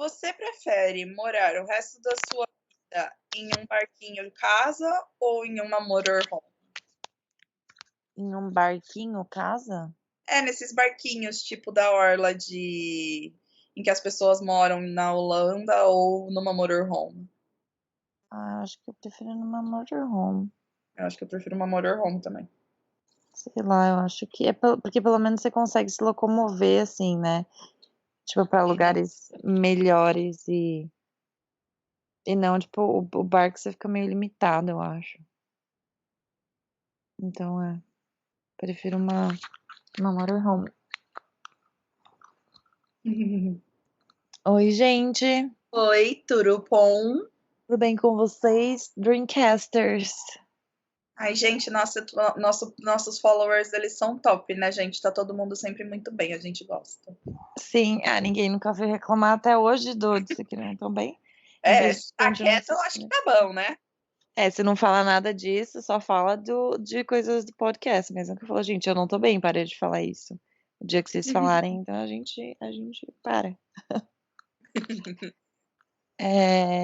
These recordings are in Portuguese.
Você prefere morar o resto da sua vida em um barquinho de casa ou em uma motorhome? Em um barquinho, casa? É, nesses barquinhos tipo da orla de em que as pessoas moram na Holanda ou numa motorhome. Ah, acho que eu prefiro numa motorhome. Eu acho que eu prefiro uma motorhome também. Sei lá, eu acho que é porque pelo menos você consegue se locomover, assim, né, tipo, pra Uhum. lugares melhores e não, tipo, o barco você fica meio limitado, eu acho. Então prefiro uma motorhome. Oi, gente, Oi, tudo bom? tudo bem com vocês? Dreamcasters. Ai, gente, nossos followers, eles são top, né, gente? Tá todo mundo sempre muito bem, a gente gosta. Sim, ninguém nunca veio reclamar até hoje disso que não estão bem. Em É, vez se de tá continuar quieto, eu acho que assistindo. tá bom, né? Se não fala nada disso, só fala de coisas do podcast, mas nunca falou: "Gente, eu não tô bem, parei de falar isso". O dia que vocês falarem, então a gente para.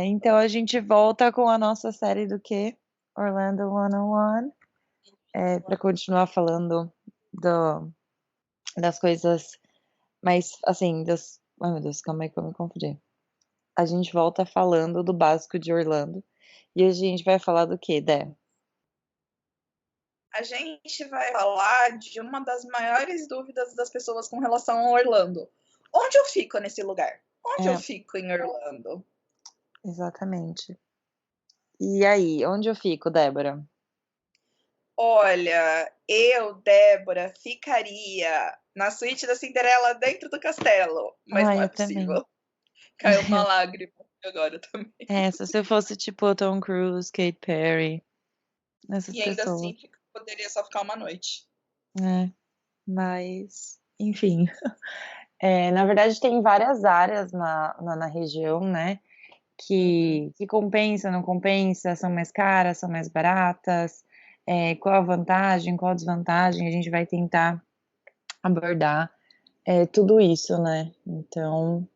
Então a gente volta com a nossa série do quê? Orlando 101, pra continuar falando do das coisas mais, assim, das ai meu Deus, calma aí que eu me confundi. A gente volta falando do básico de Orlando, e a gente vai falar do quê, Dé? A gente vai falar de uma das maiores dúvidas das pessoas com relação a Orlando. Onde eu fico nesse lugar? Onde eu É, fico em Orlando? exatamente. E aí, onde eu fico, Débora? Olha, eu, Débora, ficaria na suíte da Cinderela dentro do castelo, mas não Ai, é eu também. possível. Caiu uma lágrima agora também. Se você fosse tipo Tom Cruise, Katy Perry, essas E ainda pessoas, assim poderia só ficar uma noite. né, mas enfim. Na verdade tem várias áreas na região, né, Uhum. que compensa, não compensa, são mais caras, são mais baratas, qual a vantagem, qual a desvantagem, a gente vai tentar abordar, tudo isso, né. Então,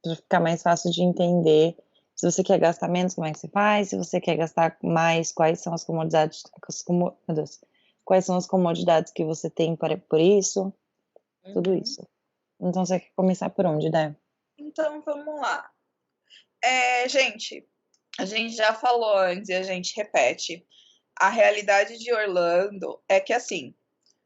pra ficar mais fácil de entender, se você quer gastar menos, como é que você faz, se você quer gastar mais, quais são as comodidades meu Deus, quais são as comodidades que você tem por isso, tudo Uhum. isso. Então você quer começar por onde, Dé? Então vamos lá. Gente, a gente já falou antes e a gente repete. A realidade de Orlando é que assim,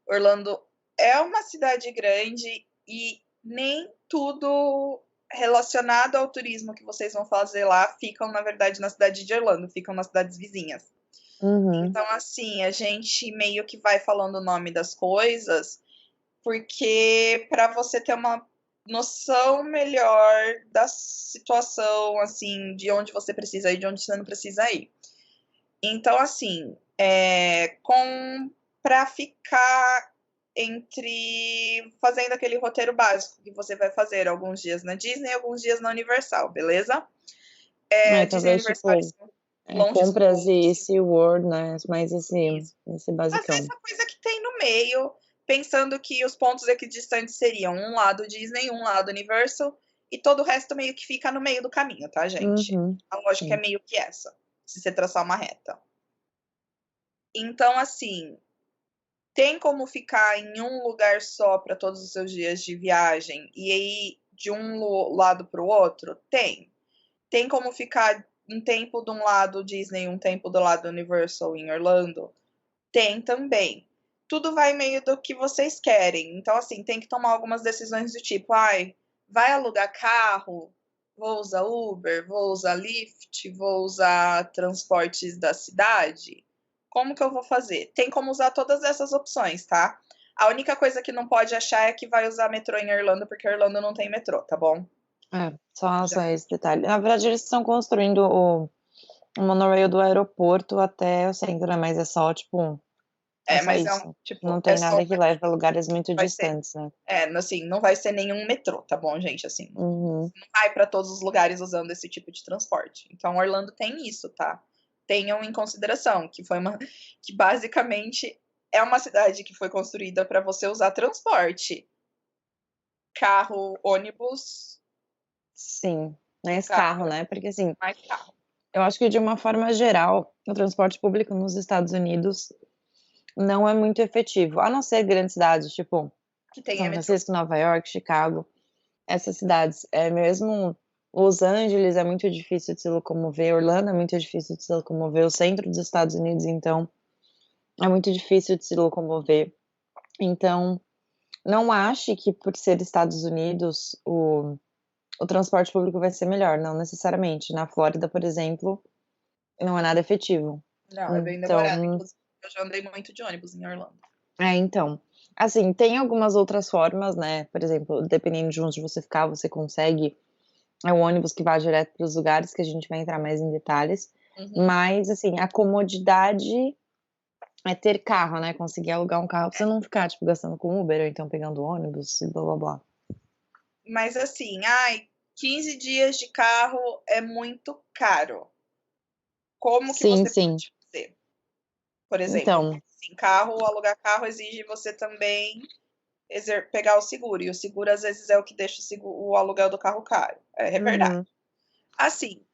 Orlando é uma cidade grande e nem tudo relacionado ao turismo que vocês vão fazer lá ficam, na verdade, na cidade de Orlando, ficam nas cidades vizinhas. Uhum, Então, assim, a gente meio que vai falando o nome das coisas, porque para você ter uma noção melhor da situação, assim, de onde você precisa ir, de onde você não precisa ir. Então, assim, para ficar entre fazendo aquele roteiro básico que você vai fazer alguns dias na Disney, alguns dias na Universal, beleza? Disney e talvez Universal tipo, são longes um do compras outro. e SeaWorld, né, mais Isso. esse Fazer basicão. essa coisa que tem no meio, pensando que os pontos equidistantes seriam um lado Disney, um lado Universal, e todo o resto meio que fica no meio do caminho, tá, gente? Uhum, A lógica é sim. meio que essa, se você traçar uma reta. Então, assim, tem como ficar em um lugar só para todos os seus dias de viagem e aí de um lado para o outro? Tem. Tem como ficar um tempo de um lado Disney, um tempo do lado Universal em Orlando? Tem também. Tudo vai meio do que vocês querem. Então, assim, tem que tomar algumas decisões do tipo, ai, vai alugar carro? Vou usar Uber? Vou usar Lyft? Vou usar transportes da cidade? Como que eu vou fazer? Tem como usar todas essas opções, tá? A única coisa que não pode achar é que vai usar metrô em Orlando, porque Orlando não tem metrô, tá bom? Só Já. esse detalhe. Na verdade eles estão construindo o monorail do aeroporto até o centro, né, mas é só, tipo, é só Mas é isso. tipo, Não é tem só nada que leve a lugares muito vai ser. distantes, né. Assim, não vai ser nenhum metrô, tá bom, gente? Assim, Uhum. não vai para todos os lugares usando esse tipo de transporte. Então, Orlando tem isso, tá? Tenham em consideração que basicamente é uma cidade que foi construída para você usar transporte, carro, ônibus, Sim. mais Carro, carro, né, porque assim, mais carro. eu acho que de uma forma geral, o transporte público nos Estados Unidos não é muito efetivo, a não ser grandes cidades, tipo Que tenha São metrô. Francisco, Nova York, Chicago, essas cidades. Mesmo Los Angeles é muito difícil de se locomover, Orlando é muito difícil de se locomover, o centro dos Estados Unidos, então, é muito difícil de se locomover. Então, não ache que por ser Estados Unidos o transporte público vai ser melhor, não necessariamente. Na Flórida, por exemplo, não é nada efetivo. Não, é bem demorado, Então inclusive eu já andei muito de ônibus em Orlando. então, assim, tem algumas outras formas, né, por exemplo, dependendo de onde você ficar, você consegue um ônibus que vai direto para os lugares, que a gente vai entrar mais em detalhes, Uhum. mas, assim, a comodidade é ter carro, né, conseguir alugar um carro pra você não ficar, tipo, gastando com Uber ou então pegando ônibus e blá-blá-blá. Mas assim, ai, 15 dias de carro é muito caro. Como que Sim, você sim. pode fazer? Por exemplo, Então assim, carro, alugar carro exige você também pegar o seguro, e o seguro às vezes é o que deixa o aluguel do carro caro. É verdade. uhum. Assim,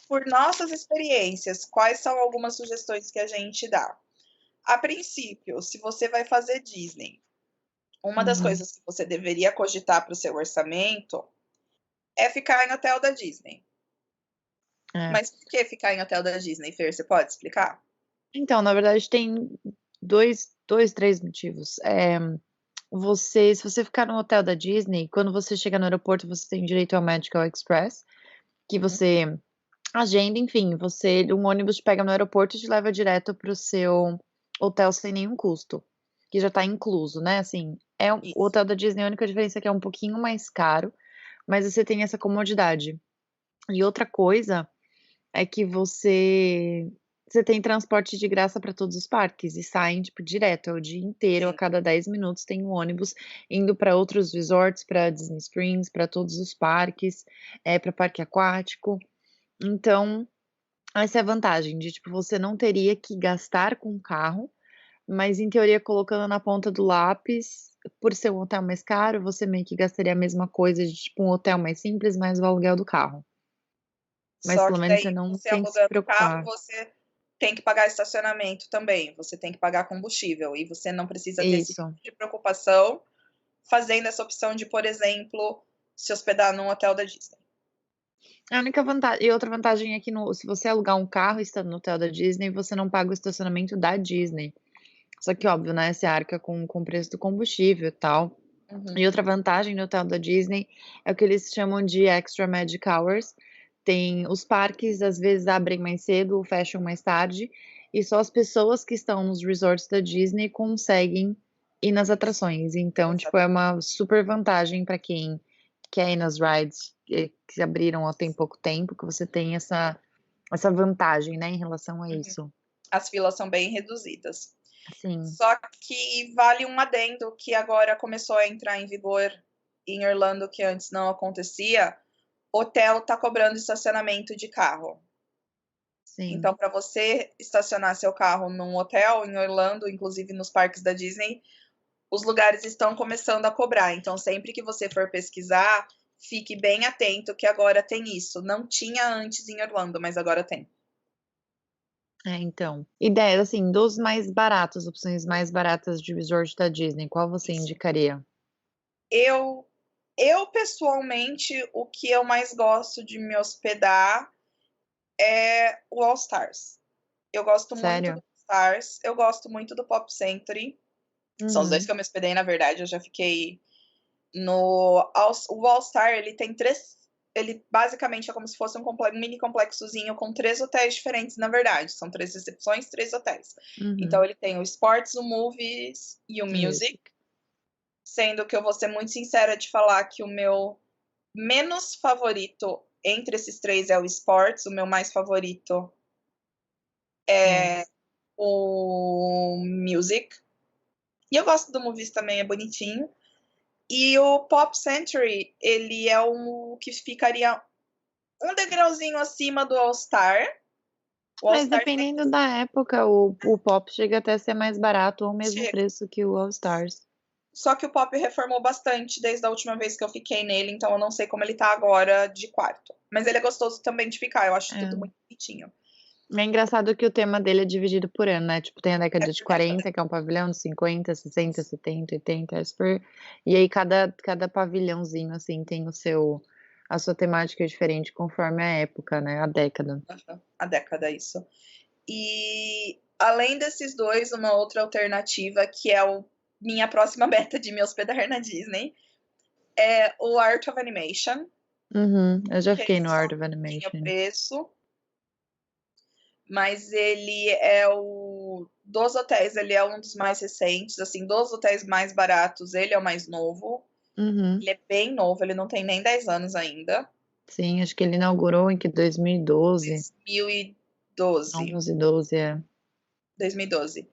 por nossas experiências, quais são algumas sugestões que a gente dá? A princípio, se você vai fazer Disney, uma das Uhum. coisas que você deveria cogitar para o seu orçamento é ficar em hotel da Disney. É. Mas por que ficar em hotel da Disney, Fer? Você pode explicar? Então, na verdade tem dois 3 motivos. Se você ficar no hotel da Disney, quando você chega no aeroporto, você tem direito ao Medical Express, que você agenda, enfim, um ônibus te pega no aeroporto e te leva direto para o seu hotel sem nenhum custo, que já tá incluso, né, assim, o Isso. hotel da Disney, a única diferença é que é um pouquinho mais caro, mas você tem essa comodidade. E outra coisa é que você tem transporte de graça para todos os parques e saem, tipo, direto, é o dia inteiro, a Sim. cada 10 minutos tem um ônibus indo para outros resorts, para Disney Springs, para todos os parques, para parque aquático. Então, essa é a vantagem de, tipo, você não teria que gastar com carro, mas em teoria colocando na ponta do lápis, por ser um hotel mais caro, você meio que gastaria a mesma coisa de, tipo, um hotel mais simples, mais o aluguel do carro. Mas Só pelo que menos você daí não você tem que se alugando o carro, preocupar. você tem que pagar estacionamento também, você tem que pagar combustível, e você não precisa ter esse tipo Isso. de preocupação fazendo essa opção de, por exemplo, se hospedar num hotel da Disney. A única vantagem e outra vantagem é que se você alugar um carro estando no hotel da Disney, você não paga o estacionamento da Disney. Só que óbvio, né, você arca com o preço do combustível e tal. Uhum. E outra vantagem no hotel da Disney é o que eles chamam de Extra Magic Hours. Tem os parques, às vezes, abrem mais cedo ou fecham mais tarde, e só as pessoas que estão nos resorts da Disney conseguem ir nas atrações. Então, tipo, é Exatamente. uma super vantagem para quem quer ir nas rides que abriram tem pouco tempo, que você tem essa vantagem, né, em relação a Uhum. isso. As filas são bem reduzidas. Sim. Só que vale um adendo que agora começou a entrar em vigor em Orlando, que antes não acontecia, hotel tá cobrando estacionamento de carro. Sim. Então, para você estacionar seu carro num hotel em Orlando, inclusive nos parques da Disney, os lugares estão começando a cobrar. Então, sempre que você for pesquisar, fique bem atento que agora tem isso. Não tinha antes em Orlando, mas agora tem. Então. Ideia, assim, dos mais baratos, opções mais baratas de resort da Disney, qual você Isso. indicaria? Eu, eu pessoalmente, o que eu mais gosto de me hospedar é o All Stars. Eu gosto muito do Sério? All Stars, eu gosto muito do Pop Century. São os dois Uhum. que eu me hospedei, na verdade. Eu já fiquei no o All Star, ele tem três. Ele basicamente é como se fosse um mini complexozinho com três hotéis diferentes, na verdade. São três recepções, três hotéis. Então, Uhum. ele tem o Sports, o Movies e o Music. Music. Sendo que eu vou ser muito sincera de falar que o meu menos favorito entre esses três é o Sports, o meu mais favorito É. é o Music. E eu gosto do Movies também, é bonitinho. E o Pop Century, ele é o que ficaria um degrauzinho acima do All Star. O All Mas Star dependendo da época, o pop chega até a ser mais barato ou o mesmo chega. preço que o All Stars. Só que o Pop reformou bastante desde a última vez que eu fiquei nele, então eu não sei como ele tá agora de quarto. Mas ele é gostoso também de ficar, eu acho tudo muito bonitinho. É engraçado que o tema dele é dividido por ano, né, tipo, tem a década de por década. 40, que é um pavilhão, de 50, 60, 70, 80, é super e aí cada pavilhãozinho, assim, tem a sua temática diferente conforme a época, né, a década. A década, isso. E além desses dois, uma outra alternativa que é minha próxima meta de me hospedar na Disney é o Art of Animation. Uhum, eu já Que fiquei no Art of tinha Animation. preço, mas ele é dos hotéis, ele é um dos mais recentes, assim, dos hotéis mais baratos, ele é o mais novo. Uhum. Ele é bem novo, ele não tem nem 10 anos ainda. Sim, acho que ele inaugurou em que 2012. 2012. 11, 12, é. 2012.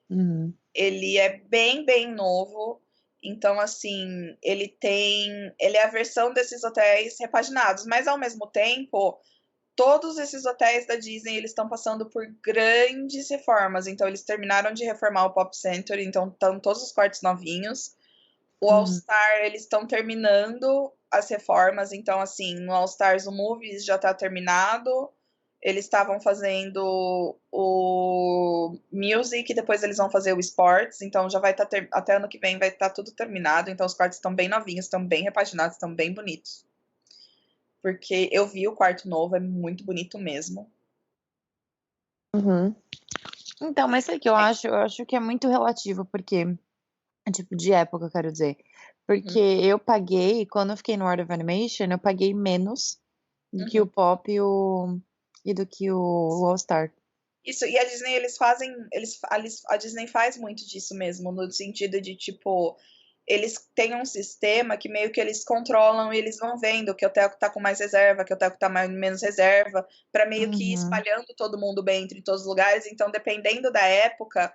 Uhum. Ele é bem, bem novo. Então, assim, ele é a versão desses hotéis repaginados, mas ao mesmo tempo, todos esses hotéis da Disney, eles estão passando por grandes reformas. Então, eles terminaram de reformar o Pop Center, então estão todos os quartos novinhos. O All Star, eles estão terminando as reformas, então, assim, no All Stars o Movies já está terminado. Eles estavam fazendo o Music, depois eles vão fazer o Sports, então já vai estar até ano que vem vai estar tudo terminado. Então os quartos estão bem novinhos, estão bem repaginados, estão bem bonitos. Porque eu vi o quarto novo, é muito bonito mesmo. Uhum. Então, mas sabe o que eu acho? Eu acho que é muito relativo, porque tipo, de época, eu quero dizer. Porque eu paguei quando eu fiquei no Art of Animation, eu paguei menos do que o Pop e do que o All Star. Isso, e a Disney, a Disney faz muito disso mesmo, no sentido de, tipo, eles têm um sistema que meio que eles controlam e eles vão vendo que o hotel tá com mais reserva, que o hotel tá menos reserva, para meio que ir Uhum. espalhando todo mundo bem entre todos os lugares. Então, dependendo da época,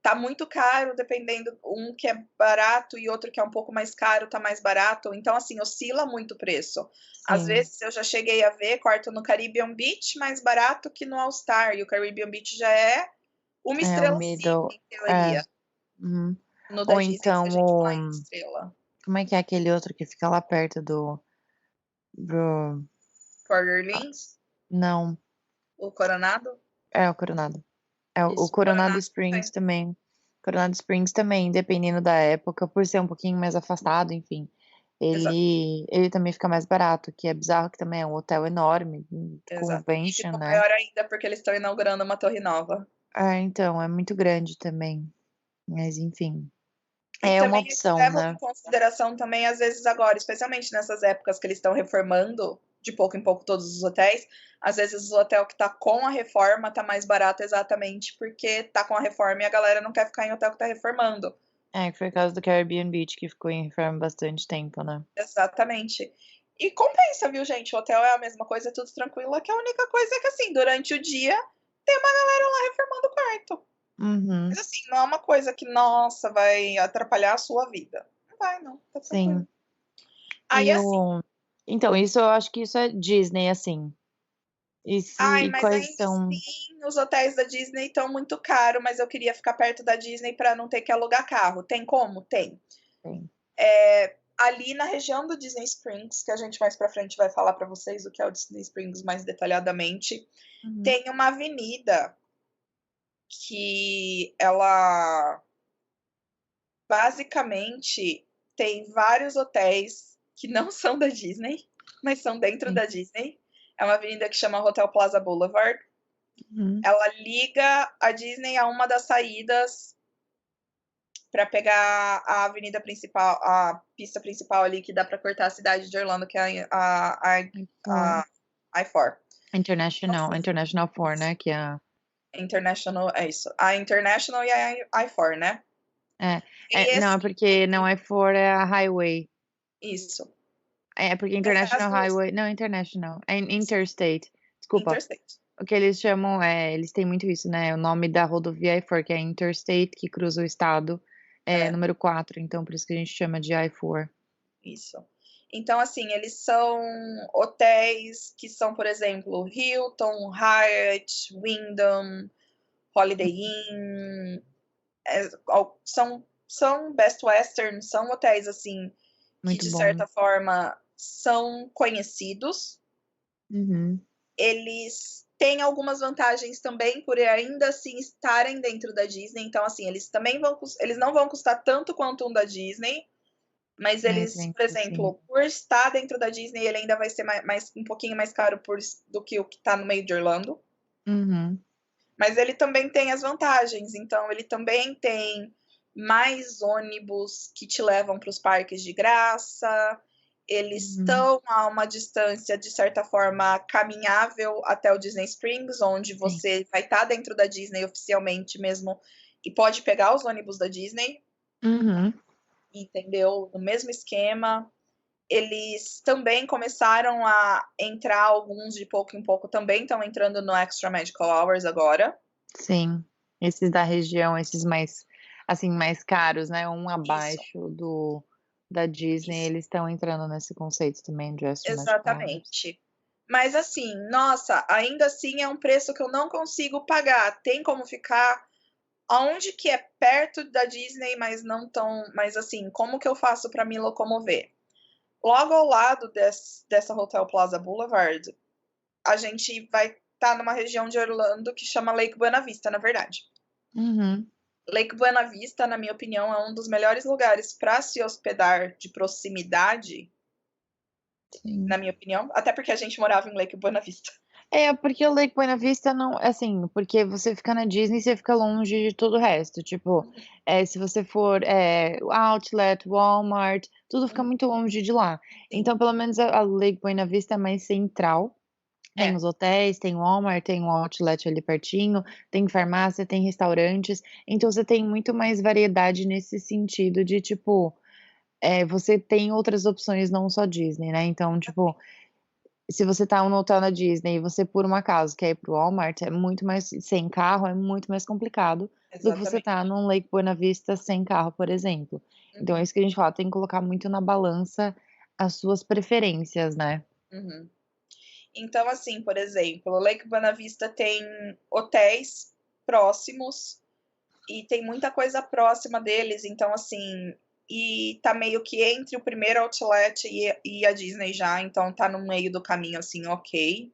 tá muito caro, dependendo um que é barato e outro que é um pouco mais caro, tá mais barato. Então, assim, oscila muito o preço. Às Sim. vezes eu já cheguei a ver quarto no Caribbean Beach mais barato que no All Star, e o Caribbean Beach já é uma É o estrela acima, middle. em É. teoria. Uhum. No da Ou Disney, se então a gente falar em estrela. como é que é aquele outro que fica lá perto do Port Orleans, não, o Coronado. é o Coronado. É o Isso, Coronado Coronado Springs tem. também. Coronado Springs também, dependendo da época, por ser um pouquinho mais afastado, enfim, Exato, ele também fica mais barato, que é bizarro que também é um hotel enorme, exato. E convention, ficou né. maior ainda porque eles estão inaugurando uma torre nova. É, então, é muito grande também, mas enfim, E é uma também eles opção, levam né. em consideração também, às vezes agora, especialmente nessas épocas que eles estão reformando de pouco em pouco todos os hotéis, às vezes o hotel que tá com a reforma tá mais barato exatamente porque tá com a reforma e a galera não quer ficar em hotel que tá reformando. É, que foi o caso do Caribbean Beach, que ficou em reforma bastante tempo, né. Exatamente. E compensa, viu, gente? O hotel é a mesma coisa, é tudo tranquilo, que a única coisa é que, assim, durante o dia tem uma galera lá reformando o quarto. Uhum, Mas, assim, não é uma coisa que, nossa, vai atrapalhar a sua vida. Não vai, não, tá tranquilo. sim. Aí, E assim, o então isso eu acho que isso é Disney, assim. ai, E mas quais ainda são assim, os hotéis da Disney estão muito caros, mas eu queria ficar perto da Disney para não ter que alugar carro. Tem como? Tem. tem. Ali na região do Disney Springs, que a gente mais para frente vai falar para vocês o que é o Disney Springs mais detalhadamente, Uhum. tem uma avenida que ela basicamente tem vários hotéis que não são da Disney, mas são dentro Sim. da Disney. É uma avenida que chama Hotel Plaza Boulevard. Uhum. Ela liga a Disney a uma das saídas para pegar a avenida principal, a pista principal ali que dá para cortar a cidade de Orlando, que é For a I-4. Então, International, assim, International 4, né, que é a International, é isso. A International e a I-4, né? E não, é assim, porque não é 4, é a Highway. isso. É porque Mas as International duas, Highway não, International, é isso, Interstate, desculpa. Interstate. O que eles chamam eles têm muito isso, né, o nome da rodovia é I-4, que é Interstate, que cruza o estado, é É, número 4, então por isso que a gente chama de I-4. isso. Então, assim, eles são hotéis que são, por exemplo, Hilton, Hyatt, Wyndham, Holiday Inn, são são Best Western, são hotéis, assim, que Muito de bom. certa forma são conhecidos. Uhum. Eles têm algumas vantagens também por ainda assim estarem dentro da Disney, então, assim, eles não vão custar tanto quanto um da Disney, mas É, eles, tem por isso sim. exemplo, por estar dentro da Disney, ele ainda vai ser um pouquinho mais caro do que o que está no meio de Orlando. Uhum. Mas ele também tem as vantagens, então ele também tem mais ônibus que te levam para os parques de graça. Eles Uhum. estão a uma distância, de certa forma, caminhável até o Disney Springs, onde Sim. você vai estar dentro da Disney oficialmente mesmo e pode pegar os ônibus da Disney, Uhum. entendeu? No mesmo esquema. Eles também começaram a entrar, alguns de pouco em pouco também estão entrando no Extra Magical Hours agora. Sim. Esses da região, esses mais, assim, mais caros, né, um Isso, abaixo do da Disney, isso. eles estão entrando nesse conceito também de Extra Magical Hours. Exatamente. Mas assim, nossa, ainda assim é um preço que eu não consigo pagar. Tem como ficar aonde que é perto da Disney, mas não tão, mas assim, como que eu faço para me locomover? Logo ao lado dessa Hotel Plaza Boulevard, a gente vai estar numa região de Orlando que chama Lake Buena Vista, na verdade. Uhum. Lake Buena Vista, na minha opinião, é um dos melhores lugares para se hospedar de proximidade, Sim. na minha opinião, até porque a gente morava em Lake Buena Vista. É, porque o Lake Buena Vista não assim, porque você fica na Disney, você fica longe de todo o resto, tipo, se você for, Outlet, Walmart, tudo fica muito longe de lá. Sim, Então pelo menos a Lake Buena Vista é mais central, tem é, os hotéis, tem o Walmart, tem o Outlet ali pertinho, tem farmácia, tem restaurantes, então você tem muito mais variedade nesse sentido de tipo, você tem outras opções não só Disney, né, então tipo, se você tá no hotel na Disney e você por um acaso quer ir para o Walmart, é muito mais sem carro, é muito mais complicado do que você tá exatamente. num Lake Buena Vista sem carro, por exemplo. Então é Uhum, isso que a gente fala, tem que colocar muito na balança as suas preferências, né. uhum. Então, assim, por exemplo, Lake Buena Vista tem hotéis próximos e tem muita coisa próxima deles, então, assim, e tá meio que entre o primeiro outlet e a Disney já, então tá no meio do caminho, assim, ok.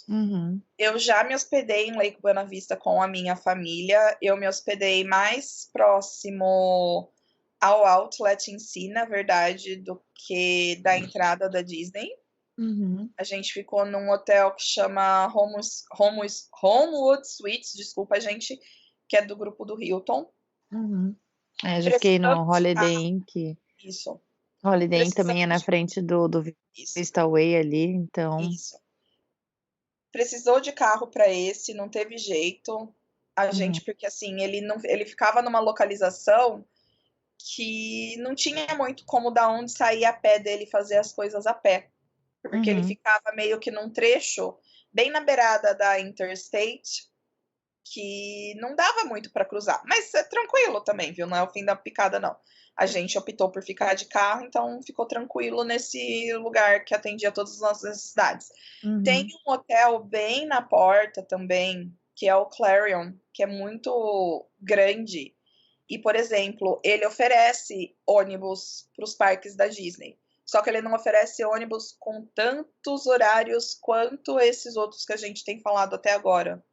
Uhum, Eu já me hospedei em Lake Buena Vista com a minha família, eu me hospedei mais próximo ao outlet em si, na verdade, do que da entrada da Disney. uhum, A gente ficou num hotel que chama Homewood Suites, desculpa, gente, que é do grupo do Hilton. uhum. É, já fiquei no Precisamos de Holiday carro, Inn, que isso. Holiday Inn também é Precisamos na de frente do isso, Vista Way ali, então isso. Precisou de carro para esse, não teve jeito. A uhum, gente, porque assim, ele não, ele ficava numa localização que não tinha muito como da onde sair a pé dele e fazer as coisas a pé, porque ele uhum, ficava meio que num trecho bem na beirada da Interstate, que não dava muito para cruzar, mas é tranquilo também, viu? Não é o fim da picada, não. A gente optou por ficar de carro, então ficou tranquilo nesse lugar que atendia todas as nossas necessidades. Tem uhum. um hotel bem na porta também, que é o Clarion, que é muito grande. E, por exemplo, ele oferece ônibus para os parques da Disney. Só que ele não oferece ônibus com tantos horários quanto esses outros que a gente tem falado até agora,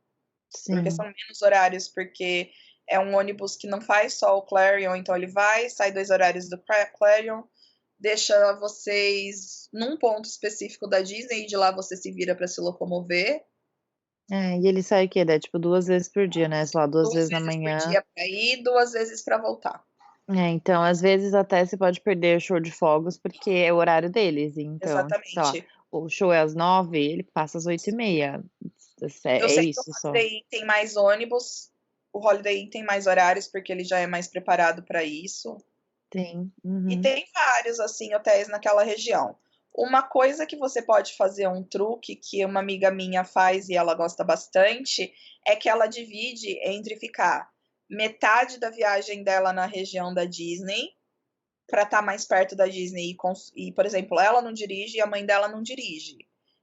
porque são Sim. menos horários, porque é um ônibus que não faz só o Clarion, então ele vai, sai 2 horários do Clarion, deixa vocês num ponto específico da Disney e de lá você se vira para se locomover. É, e ele sai o quê? Dá tipo 2 vezes por dia, né, sei lá, 2 Duas vezes na vezes por manhã. dia para ir, 2 vezes para voltar. Então às vezes até você pode perder o show de fogos, porque é o horário deles, então, tipo, sei lá, Exatamente. o show é às 9, ele passa às 8h30. Eu É sei que o isso só. Holiday Inn tem mais ônibus, o Holiday Inn tem mais horários, porque ele já é mais preparado para isso. Tem. E Uhum. tem vários, assim, hotéis naquela região. Uma coisa que você pode fazer, um truque que uma amiga minha faz e ela gosta bastante, é que ela divide entre ficar metade da viagem dela na região da Disney, para estar mais perto da Disney e, por exemplo, ela não dirige e a mãe dela não dirige.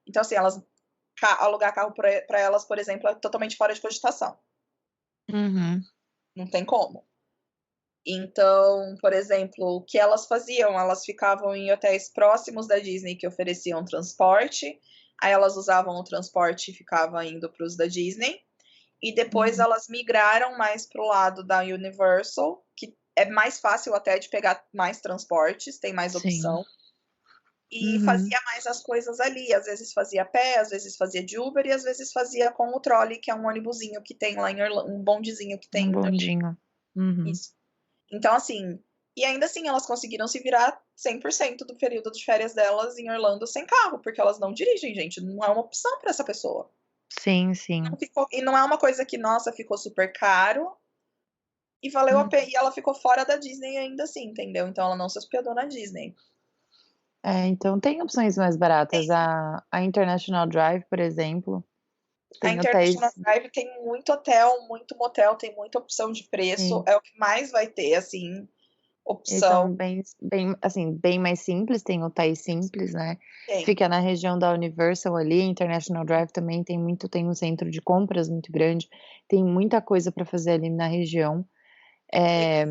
Então, assim, elas alugar carro para elas, por exemplo, é totalmente fora de cogitação. Uhum. Não tem como. Então, por exemplo, o que elas faziam? Elas ficavam em hotéis próximos da Disney que ofereciam transporte, aí elas usavam o transporte e ficavam indo para os da Disney, e depois elas migraram mais para o lado da Universal, que é mais fácil até de pegar mais transportes, tem mais Sim. opção. E Uhum. fazia mais as coisas ali, às vezes fazia a pé, às vezes fazia de Uber e às vezes fazia com o trolley, que é um ônibusinho que tem lá em Orlando, um bondezinho que tem Um em Orlando. bondinho. Uhum. Isso. Então, assim, e ainda assim elas conseguiram se virar 100% do período de férias delas em Orlando sem carro, porque elas não dirigem, gente, não é uma opção para essa pessoa. Sim, sim. E não é uma coisa que, nossa, ficou super caro e valeu a pena, e ela ficou fora da Disney ainda assim, entendeu? Então ela não se hospedou na Disney. É, então tem opções mais baratas. A International Drive, por exemplo, A tem International hotéis. Drive tem muito hotel, muito motel, tem muita opção de preço, Sim. é o que mais vai ter, assim, Eles opção. são bem, assim, bem mais simples, tem hotéis simples, né. Tem. Fica na região da Universal ali, International Drive também tem um centro de compras muito grande, tem muita coisa para fazer ali na região. E Eh,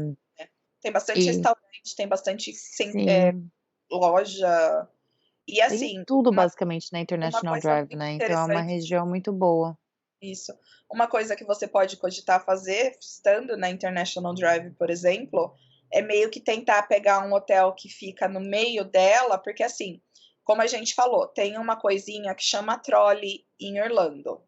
tem bastante e restaurante, tem bastante sim, loja. E tem assim, tudo uma basicamente na uma International coisa Drive, muito né, então é uma interessante região muito boa. isso. Uma coisa que você pode cogitar fazer, estando na International Drive, por exemplo, é meio que tentar pegar um hotel que fica no meio dela, porque assim, como a gente falou, tem uma coisinha que chama trolley em Orlando.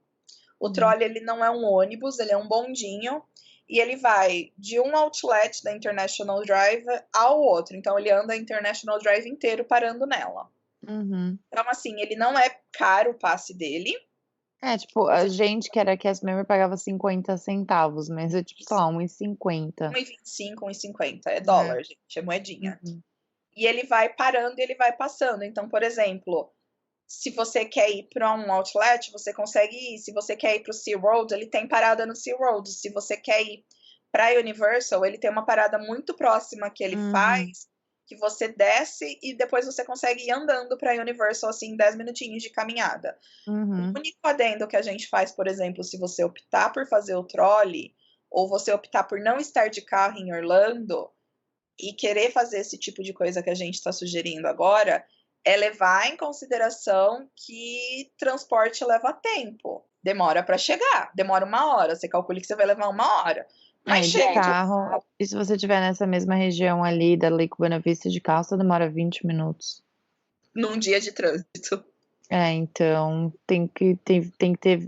O Uhum. trolley ele não é um ônibus, ele é um bondinho e ele vai de um outlet da International Drive ao outro. Então ele anda a International Drive inteiro parando nela. Uhum. Então assim, ele não é caro o passe dele. É, tipo, a gente que era cast member pagava 50 centavos, mas é tipo, sei lá, 1,50. 1,25, 1,50 é É. dólar, gente, é moedinha. Uhum. E ele vai parando e ele vai passando. Então, por exemplo, se você quer ir para um outlet, você consegue ir. Se você quer ir para o SeaWorld, ele tem parada no SeaWorld. Se você quer ir para a Universal, ele tem uma parada muito próxima que ele Uhum. faz, que você desce e depois você consegue ir andando para a Universal, assim, 10 minutinhos de caminhada. O Uhum. único adendo que a gente faz, por exemplo, se você optar por fazer o trolley, ou você optar por não estar de carro em Orlando, e querer fazer esse tipo de coisa que a gente está sugerindo agora, é levar em consideração que transporte leva tempo. Demora para chegar, demora 1 hora. Você calcula que você vai levar 1 hora. Mas É, de chega carro e se você estiver nessa mesma região ali da Lake Buena Vista de carro, só demora 20 minutos. num dia de trânsito. É, então tem que ter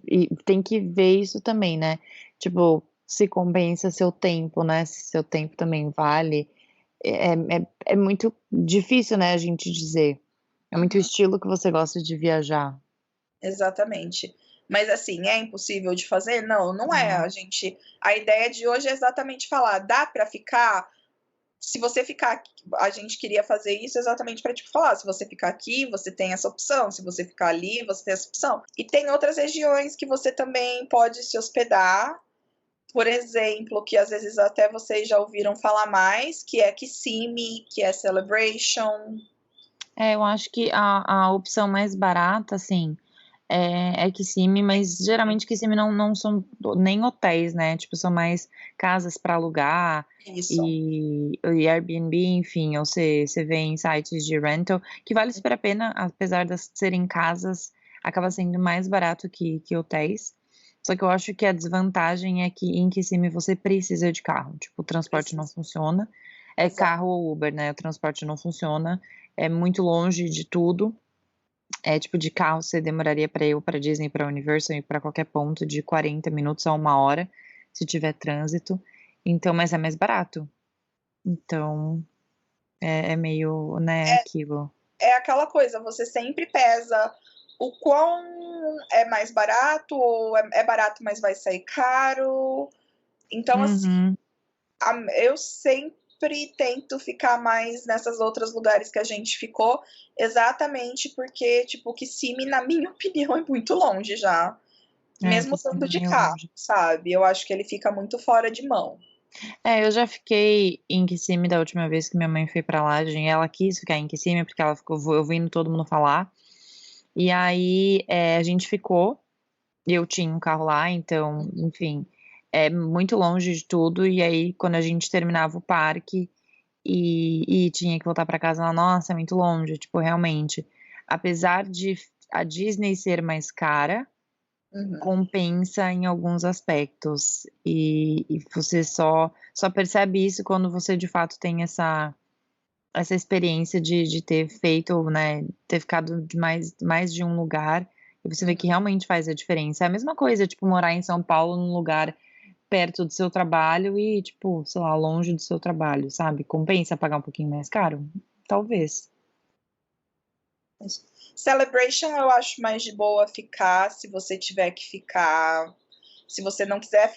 e tem que ver isso também, né, tipo, se compensa seu tempo, né, se seu tempo também vale. É muito difícil, né, a gente dizer. É muito o Uhum, estilo que você gosta de viajar. exatamente. Mas assim, é impossível de fazer? Não, não é. Não. A ideia de hoje é exatamente falar, dá para ficar. Se você ficar aqui, a gente queria fazer isso exatamente para te falar, se você ficar aqui, você tem essa opção, se você ficar ali, você tem essa opção. E tem outras regiões que você também pode se hospedar, por exemplo, que às vezes até vocês já ouviram falar mais, que é Kissimmee, que é Celebration. É, eu acho que a opção mais barata, assim, é Kissimmee, mas geralmente Kissimmee não são nem hotéis, né, tipo, são mais casas para alugar Isso. e Airbnb, enfim, ou você vê em sites de rental, que vale super a pena, apesar de serem casas, acaba sendo mais barato que hotéis. Só que eu acho que a desvantagem é que em Kissimmee você precisa de carro, tipo, o transporte não Precisa. funciona. É Exato. carro ou Uber, né, o transporte não funciona, é muito longe de tudo. É, tipo, de carro você demoraria para ir ou pra Disney, pra Universal e pra qualquer ponto de 40 minutos a 1 hora, se tiver trânsito. Então, mas é mais barato. Então, é meio, né, aquilo. É aquela coisa, você sempre pesa o quão é mais barato ou é barato, mas vai sair caro. Então, assim, Uhum. eu sempre tento ficar mais nessas outros lugares que a gente ficou, exatamente porque, tipo, Kissimmee, na minha opinião, é muito longe já. É, Mesmo Kissimmee estando é de meio carro, longe. sabe? Eu acho que ele fica muito fora de mão. É, eu já fiquei em Kissimmee da última vez que minha mãe foi pra lá, ela quis ficar em Kissimmee, porque ela ficou ouvindo todo mundo falar. E aí, a gente ficou, e eu tinha um carro lá, então, enfim, é muito longe de tudo, e aí quando a gente terminava o parque e tinha que voltar pra casa, ela: "Nossa, é muito longe", tipo, realmente, apesar de a Disney ser mais cara, Uhum. compensa em alguns aspectos, e você só percebe isso quando você de fato tem essa experiência de ter feito, né, ter ficado de mais de um lugar, e você vê que Uhum. realmente faz a diferença. É a mesma coisa, tipo, morar em São Paulo, num lugar perto do seu trabalho e, tipo, sei lá, longe do seu trabalho, sabe. Compensa pagar um pouquinho mais caro? Talvez. Isso. Celebration eu acho mais de boa ficar, se você tiver que ficar. Se você não quiser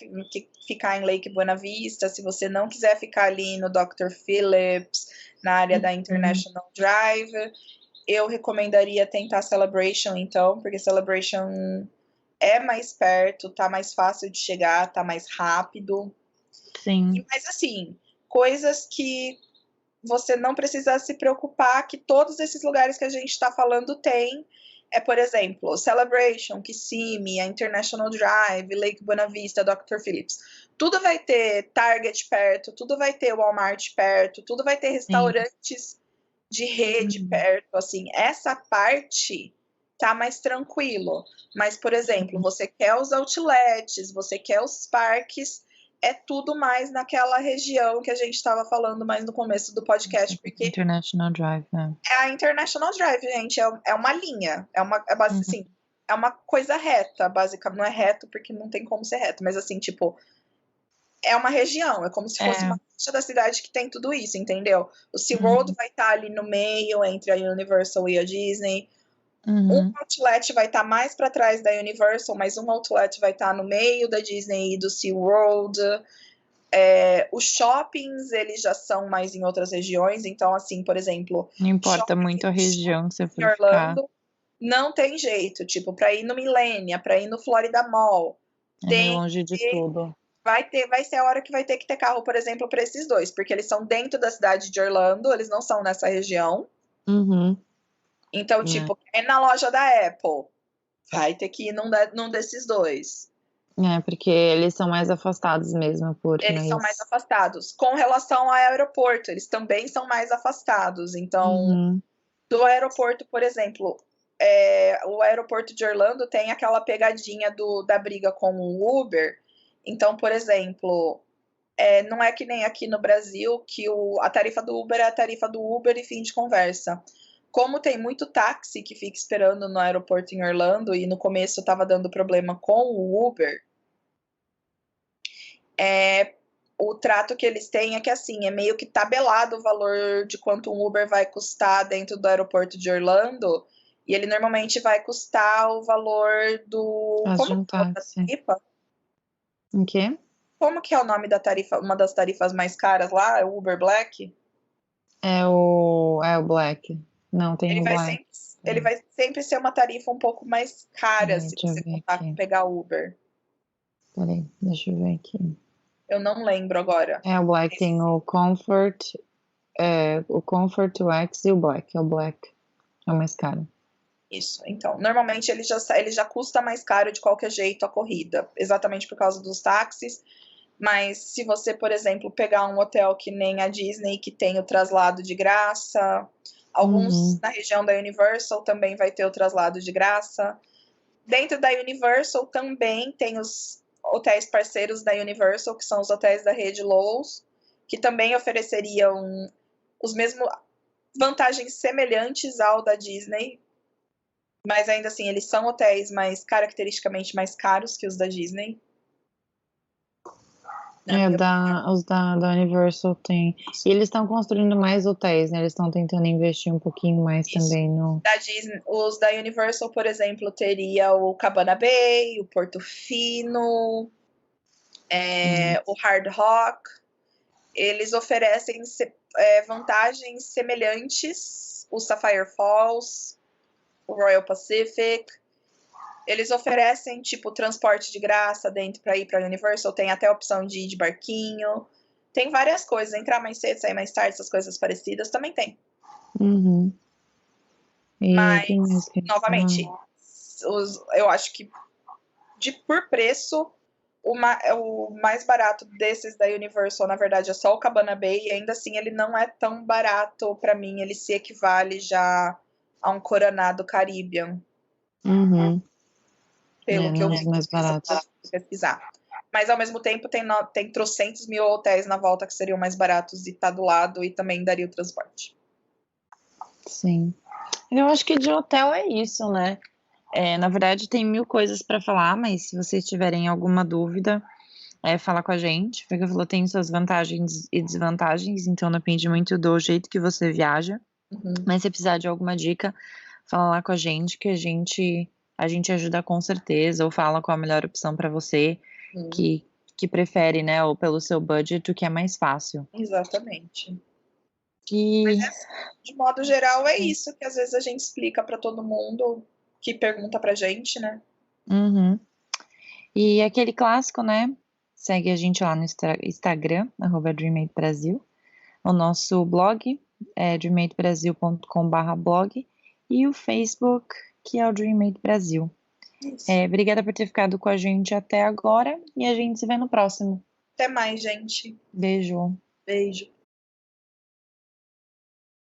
ficar em Lake Buena Vista, se você não quiser ficar ali no Dr. Phillips, na área da Uhum. International Drive, eu recomendaria tentar Celebration, então, porque Celebration é mais perto, tá mais fácil de chegar, tá mais rápido. Sim. Mas assim, coisas que você não precisa se preocupar, que todos esses lugares que a gente está falando tem. É, por exemplo, Celebration, Kissimmee, a International Drive, Lake Buena Vista, Dr. Phillips. Tudo vai ter Target perto, tudo vai ter Walmart perto, tudo vai ter Sim. restaurantes de rede Uhum. perto, assim, essa parte tá mais tranquilo. Mas, por exemplo, Sim. você quer os outlets, você quer os parques, é tudo mais naquela região que a gente estava falando mais no começo do podcast, porque International Drive, né. é a International Drive, gente, é uma linha, Uhum. assim, é uma coisa reta, basicamente, não é reto porque não tem como ser reto, mas assim, tipo, é uma região, é como se fosse É. uma faixa da cidade que tem tudo isso, entendeu? O SeaWorld Uhum. vai estar ali no meio, entre a Universal e a Disney. Um Uhum. outlet vai estar mais para trás da Universal, mas um outlet vai estar no meio da Disney e do SeaWorld. Os shoppings, eles já são mais em outras regiões, então, assim, por exemplo, Não importa shopping muito a região que você em for ficar, Orlando não tem jeito, tipo, para ir no Millenia, para ir no Florida Mall, é meio tem longe de que tudo. vai ser a hora que vai ter que ter carro, por exemplo, para esses dois, porque eles são dentro da cidade de Orlando, eles não são nessa região. Uhum. Então, É. tipo, quer ir na loja da Apple, vai ter que ir num desses dois. É, porque eles são mais afastados mesmo por Eles são mais mais afastados. Com relação ao aeroporto, eles também são mais afastados. Então, uhum. do aeroporto, por exemplo, o aeroporto de Orlando tem aquela pegadinha da briga com o Uber. Então, por exemplo, não é que nem aqui no Brasil que a tarifa do Uber é a tarifa do Uber e fim de conversa. Como tem muito táxi que fica esperando no aeroporto em Orlando e no começo estava dando problema com o Uber, o trato que eles têm é que assim, é meio que tabelado o valor de quanto um Uber vai custar dentro do aeroporto de Orlando, e ele normalmente vai custar o valor do. Fácil de Como um que é o nome da táxi. tarifa? O quê? Como que é o nome da tarifa, uma das tarifas mais caras lá? É o Uber Black? É o Black. Não, tem Ele o vai Black. sempre, ele vai sempre ser uma tarifa um pouco mais cara Peraí, se deixa eu você ver contar com aqui. pegar Uber. Espera deixa eu ver aqui. Eu não lembro agora. É o Black, tem Mas o Comfort, o X e o Black. É o Black. É o mais caro. isso. Então, normalmente ele já custa mais caro de qualquer jeito a corrida, exatamente por causa dos táxis. Mas se você, por exemplo, pegar um hotel que nem a Disney, que tem o traslado de graça, alguns Uhum. na região da Universal também vai ter o traslado de graça. Dentro da Universal também tem os hotéis parceiros da Universal, que são os hotéis da rede Lowe's, que também ofereceriam os mesmos vantagens semelhantes ao da Disney, mas ainda assim eles são hotéis mais caracteristicamente mais caros que os da Disney, na minha opinião. Os da Universal tem. E eles estão construindo mais hotéis, né? Eles estão tentando investir um pouquinho mais Isso. também no. Da Disney, os da Universal, por exemplo, teria o Cabana Bay, o Portofino, o Hard Rock. Eles oferecem vantagens semelhantes, o Sapphire Falls, o Royal Pacific. Eles oferecem, tipo, transporte de graça dentro para ir para a Universal. Tem até a opção de ir de barquinho. Tem várias coisas. Entrar mais cedo, sair mais tarde, essas coisas parecidas também tem. Uhum. E o que mais Mas, que eu ia falar? novamente, eu acho que por preço, O mais barato desses da Universal, na verdade, é só o Cabana Bay, e ainda assim ele não é tão barato pra mim, ele se equivale já a um Coronado Caribbean, Uhum. pelo que eu Não é vi os mais baratos. pesquisar. Mas ao mesmo tempo tem trocentos mil hotéis na volta que seriam mais baratos e tá do lado e também daria o transporte. Sim. Eu acho que de hotel é isso, né? Na verdade, tem mil coisas para falar, mas se vocês tiverem alguma dúvida, fala com a gente. Porque falou, tem suas vantagens e desvantagens, então depende muito do jeito que você viaja. Uhum. Mas se precisar de alguma dica, fala lá com a gente, que a gente ajuda com certeza, ou fala qual a melhor opção para você, que prefere, né, ou pelo seu budget, o que é mais fácil. Exatamente. E De modo geral, é isso que às vezes a gente explica para todo mundo que pergunta pra gente, né? Uhum. E aquele clássico, né? Segue a gente lá no Instagram, @DreamMateBrasil. O nosso blog é dreammatebrasil.com/blog e o Facebook, que é o Dreammate Brasil. Isso. Obrigada por ter ficado com a gente até agora e a gente se vê no próximo. Até mais, gente. Beijo. Beijo.